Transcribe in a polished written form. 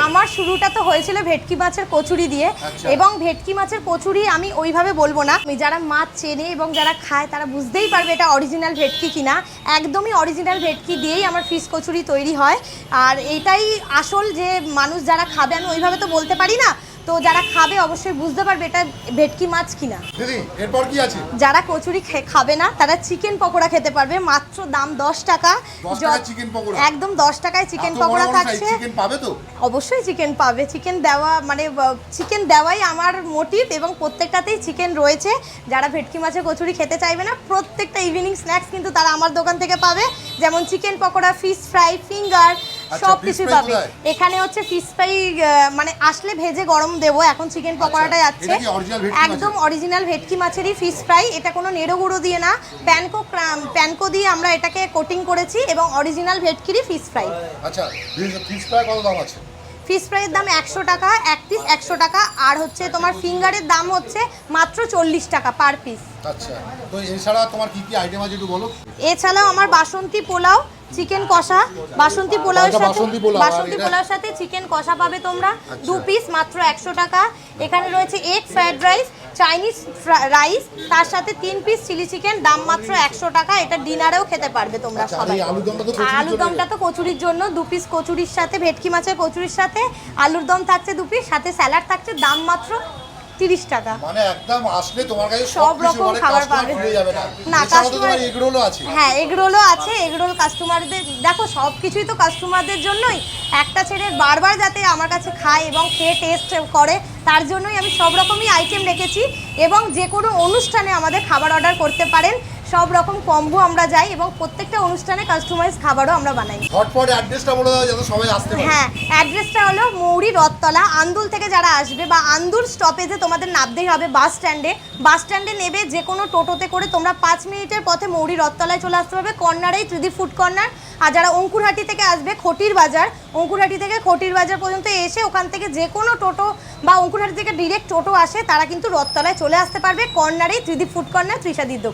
আমার শুরুটা তো হয়েছিল ভেটকি মাছের কচুরি দিয়ে। এবং ভেটকি মাছের কচুরি আমি ওইভাবে বলবো না, যারা মাছ চেনে এবং যারা খায় তারা বুঝতেই পারবে এটা অরিজিনাল ভেটকি কিনা। একদমই অরিজিনাল ভেটকি দিয়েই আমার ফিশ কচুরি তৈরি হয়। আর এটাই আসল যে মানুষ যারা খাবে, আমি ওইভাবে তো বলতে পারি না, তো যারা খাবে অবশ্যই বুঝতে পারবে এটা ভেটকি মাছ কিনা। দিদি এরপর কি আছে? যারা কচুরি খাবে না তারা চিকেন পকোড়া খেতে পারবে, মাত্র দাম 10 টাকা। চিকেন পকোড়া একদম 10 টাকায় চিকেন পকোড়া থাকছে। চিকেন পাবে তো? অবশ্যই চিকেন পাবে। চিকেন দেওয়া মানে চিকেন দেওয়াই আমার মোটিভ, এবং প্রত্যেকটাতেই চিকেন রয়েছে। যারা ভেটকি মাছের কচুরি খেতে চাইবে না, প্রত্যেকটা ইভিনিং স্ন্যাক্স কিন্তু তারা আমার দোকান থেকে পাবে। যেমন chicken pakora, fish fry, finger, সব কিছুই পাবে। এখানে হচ্ছে ফিশ ফ্রাই মানে আসলে ভেজে গরম দেবো, এখন চিকেন পকোড়াটাই আছে। একদম অরিজিনাল ভেটকি মাছেরই ফিশ ফ্রাই, এটা কোনো নেড়ো গুঁড়ো দিয়ে না, প্যানকো দিয়ে আমরা এটাকে কোটিং করেছি, এবং অরিজিনাল ভেটকিরই ফিশ ফ্রাই। আচ্ছা, ফিশ ফ্রাই কত দাম আছে? ফিশ ফ্রাইয়ের দাম 100 টাকা, এক পিস 100 টাকা। আর হচ্ছে তোমার ফিঙ্গারের দাম হচ্ছে মাত্র 40 টাকা পার পিস। আচ্ছা, তো এছাড়া তোমার কি কি আইটেম আছে একটু বলো। এছাড়াও আমার বাসন্তী পোলাও, চিকেন কষা, বাসন্তী পোলাওর সাথে চিকেন কষা পাবে তোমরা 2 পিস মাত্র 100 টাকা। এখানে রয়েছে egg fried rice, Chinese rice, তার সাথে 3 পিস চিলি চিকেন, দাম মাত্র 100 টাকা। এটা ডিনারেও খেতে পারবে তোমরা সবাই। আলুর দমটা তো কচুরির জন্য, 2 পিস কচুরির সাথে, ভেটকি মাছের কচুরির সাথে আলুর দম থাকছে 2 পিস, সাথে স্যালাড থাকছে, দাম মাত্র 30 টাকা। মানে একদম আসলে তোমার কাছে সব রকম খাবার পাবে। না, কাস্টমার এগ রোলও আছে। হ্যাঁ, এগ রোলও আছে। এগ রোল কাস্টমারদের, দেখো সব কিছুই তো কাস্টমারদের জন্যই, একটা ছেলে বারবার যাতে আমার কাছে খায় এবং খেয়ে টেস্ট করে, তার জন্যই আমি সব রকমই আইটেম রেখেছি। এবং যে কোনো অনুষ্ঠানে আমাদের খাবার অর্ডার করতে পারেন, সব রকম কম্বো আমরা যাই, এবং প্রত্যেকটা অনুষ্ঠানে কাস্টমাইজ খাবারও আমরা বানাই। ঝটপট অ্যাড্রেসটা বলে দাও যাতে সবাই আসতে পারে। হ্যাঁ, অ্যাড্রেসটা হলো মৌরি রথতলা। আন্দুল থেকে যারা আসবে বা আন্দুল স্টপেজে তোমাদের নামতেই হবে, বাস স্ট্যান্ডে নেবে যে কোনো টোটোতে করে তোমরা 5 মিনিটের পথে মৌরি রথতলায় চলে আসতে হবে, কর্নারেই ত্রিদীপ ফুড কর্নার। আর যারা অঙ্কুরহাটি থেকে আসবে, খটির বাজার, অঙ্কুরহাটি থেকে খটির বাজার পর্যন্ত এসে ওখান থেকে যে কোনো টোটো বা অঙ্কুরহাটি থেকে ডিরেক্ট টোটো আসে, তারা কিন্তু রথতলায় চলে আসতে পারবে, কর্নারেই ত্রিদীপ ফুড কর্নার, তৃষাদির দোকান।